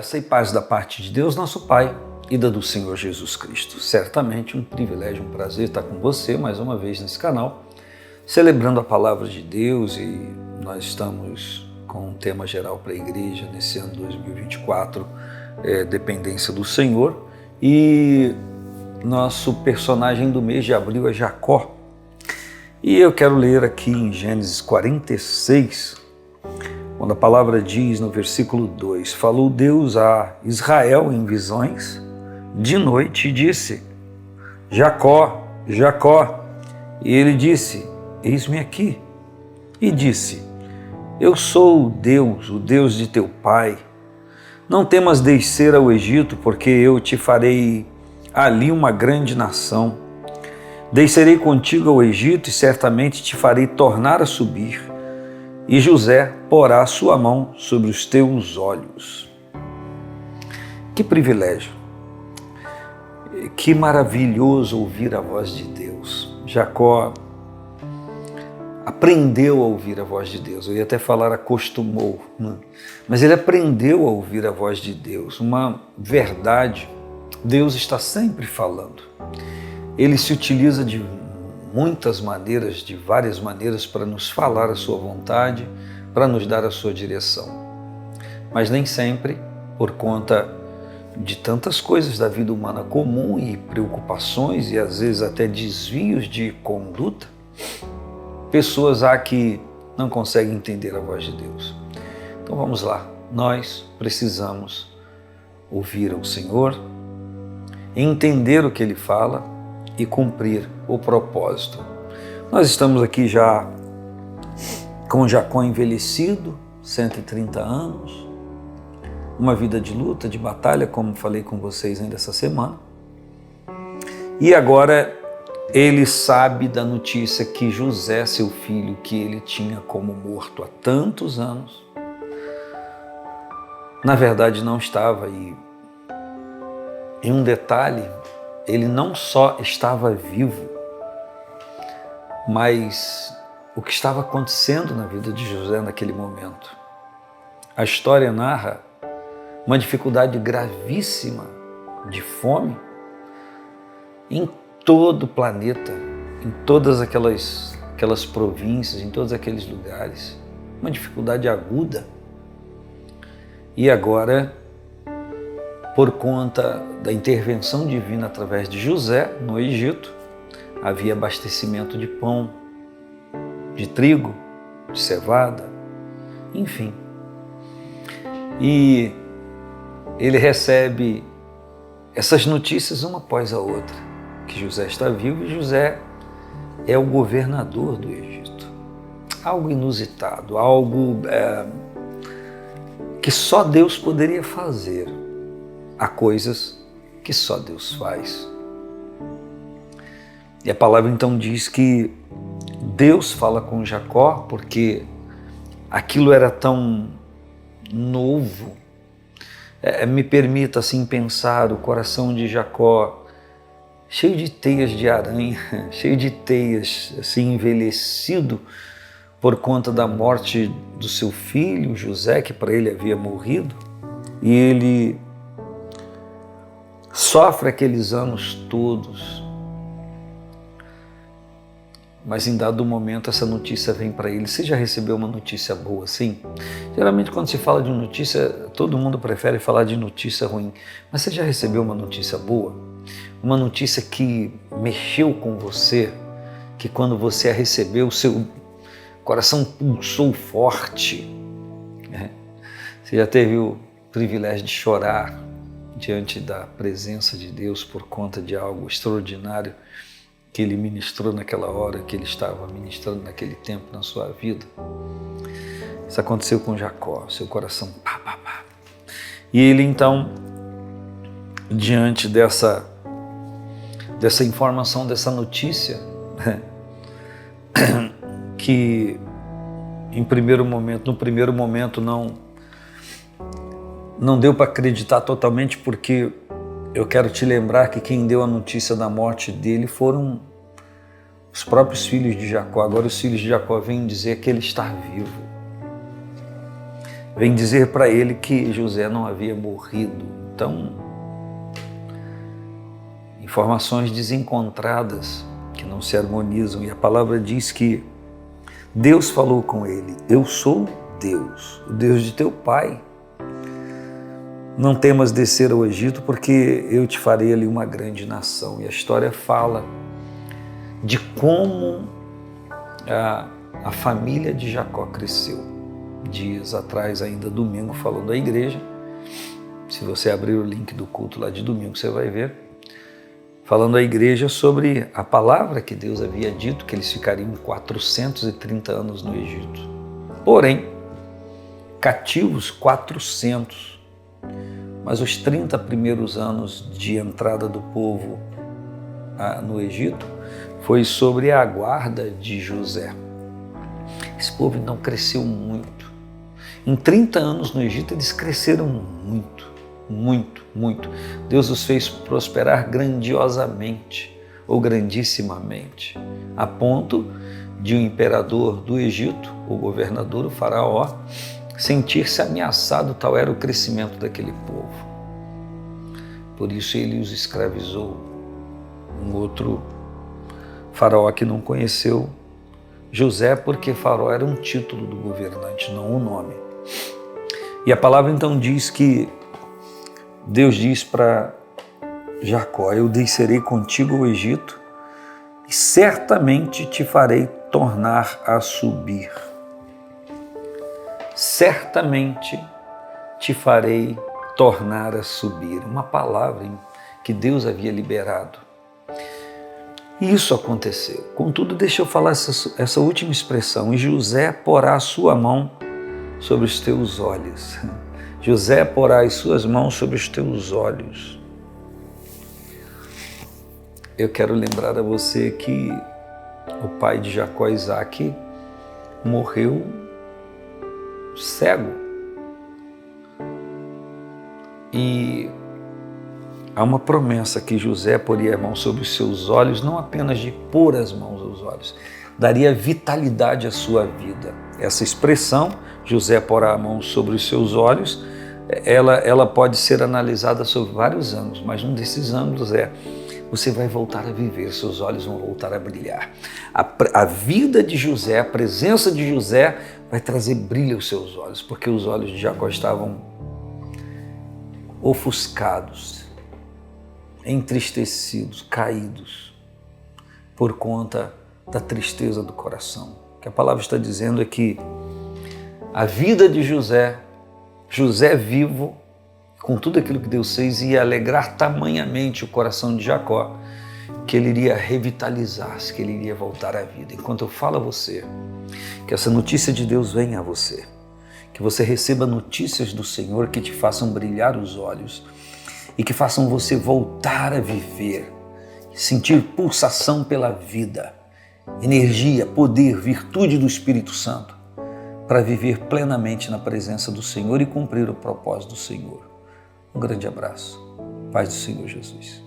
Graça e paz da parte de Deus, nosso Pai, e da do Senhor Jesus Cristo. Certamente um privilégio, um prazer estar com você mais uma vez nesse canal, celebrando a palavra de Deus, e nós estamos com um tema geral para a igreja nesse ano 2024, dependência do Senhor, e nosso personagem do mês de abril é Jacó. E eu quero ler aqui em Gênesis 46, quando a palavra diz no versículo 2, falou Deus a Israel em visões de noite e disse, Jacó, Jacó. E ele disse, eis-me aqui. E disse, eu sou o Deus de teu pai. Não temas descer ao Egito, porque eu te farei ali uma grande nação. Descerei contigo ao Egito e certamente te farei tornar a subir. E José porá a sua mão sobre os teus olhos. Que privilégio, que maravilhoso ouvir a voz de Deus. Jacó aprendeu a ouvir a voz de Deus, eu ia até falar acostumou, né? Mas ele aprendeu a ouvir a voz de Deus, uma verdade. Deus está sempre falando, ele se utiliza de muitas maneiras, de várias maneiras para nos falar a sua vontade, para nos dar a sua direção. Mas nem sempre, por conta de tantas coisas da vida humana comum e preocupações e às vezes até desvios de conduta, pessoas há que não conseguem entender a voz de Deus. Então vamos lá, nós precisamos ouvir o Senhor, entender o que Ele fala e cumprir o propósito. Nós estamos aqui já com Jacó envelhecido, 130 anos, uma vida de luta, de batalha, como falei com vocês ainda essa semana. E agora ele sabe da notícia que José, seu filho, que ele tinha como morto há tantos anos, na verdade não estava. E em um detalhe, ele não só estava vivo, mas o que estava acontecendo na vida de José naquele momento. A história narra uma dificuldade gravíssima de fome em todo o planeta, em todas aquelas províncias, em todos aqueles lugares. Uma dificuldade aguda. E agora, por conta da intervenção divina através de José no Egito, havia abastecimento de pão, de trigo, de cevada, enfim. E ele recebe essas notícias uma após a outra, que José está vivo e José é o governador do Egito. Algo inusitado, algo que só Deus poderia fazer. Há coisas que só Deus faz. E a palavra então diz que Deus fala com Jacó porque aquilo era tão novo. Me permita assim pensar o coração de Jacó cheio de teias de aranha, cheio de teias, assim envelhecido por conta da morte do seu filho José, que para ele havia morrido, e ele sofre aqueles anos todos, mas em dado momento essa notícia vem para ele. Você já recebeu uma notícia boa assim? Geralmente quando se fala de notícia, todo mundo prefere falar de notícia ruim, mas você já recebeu uma notícia boa? Uma notícia que mexeu com você, que quando você a recebeu, o seu coração pulsou forte, né? Você já teve o privilégio de chorar diante da presença de Deus por conta de algo extraordinário que Ele ministrou naquela hora, que Ele estava ministrando naquele tempo na sua vida? Isso aconteceu com Jacó, seu coração pá, pá, pá. E ele então, diante dessa informação, dessa notícia, que no primeiro momento não deu para acreditar totalmente, porque eu quero te lembrar que quem deu a notícia da morte dele foram os próprios filhos de Jacó. Agora os filhos de Jacó vêm dizer que ele está vivo. vem dizer para ele que José não havia morrido. Então, informações desencontradas que não se harmonizam, e a palavra diz que Deus falou com ele: eu sou Deus, o Deus de teu pai. Não temas descer ao Egito, porque eu te farei ali uma grande nação. E a história fala de como a família de Jacó cresceu. Dias atrás, ainda domingo, falando da igreja, se você abrir o link do culto lá de domingo, você vai ver, falando à igreja sobre a palavra que Deus havia dito, que eles ficariam 430 anos no Egito. Porém, cativos 400, mas os 30 primeiros anos de entrada do povo no Egito foi sobre a guarda de José. Esse povo então cresceu muito. Em 30 anos no Egito eles cresceram muito, muito, muito. Deus os fez prosperar grandiosamente ou grandissimamente, a ponto de o imperador do Egito, o governador, o faraó, sentir-se ameaçado, tal era o crescimento daquele povo. Por isso ele os escravizou. Um outro faraó que não conheceu José, porque faraó era um título do governante, não um nome. E a palavra então diz que Deus diz para Jacó: eu descerei contigo ao Egito e certamente te farei tornar a subir. Certamente te farei tornar a subir. Uma palavra que Deus havia liberado. E isso aconteceu. Contudo, deixa eu falar essa última expressão. E José porá a sua mão sobre os teus olhos. José porá as suas mãos sobre os teus olhos. Eu quero lembrar a você que o pai de Jacó, Isaac, morreu cego. E há uma promessa que José poria a mão sobre os seus olhos, não apenas de pôr as mãos aos olhos, daria vitalidade à sua vida. Essa expressão, José porá a mão sobre os seus olhos, ela pode ser analisada sobre vários ângulos, mas um desses ângulos é: você vai voltar a viver, seus olhos vão voltar a brilhar. A vida de José, a presença de José vai trazer brilho aos seus olhos, porque os olhos de Jacó estavam ofuscados, entristecidos, caídos, por conta da tristeza do coração. O que a palavra está dizendo é que a vida de José vivo, com tudo aquilo que Deus fez, ia alegrar tamanhamente o coração de Jacó, que ele iria revitalizar-se, que ele iria voltar à vida. Enquanto eu falo a você, que essa notícia de Deus venha a você, que você receba notícias do Senhor que te façam brilhar os olhos e que façam você voltar a viver, sentir pulsação pela vida, energia, poder, virtude do Espírito Santo, para viver plenamente na presença do Senhor e cumprir o propósito do Senhor. Um grande abraço. Paz do Senhor Jesus.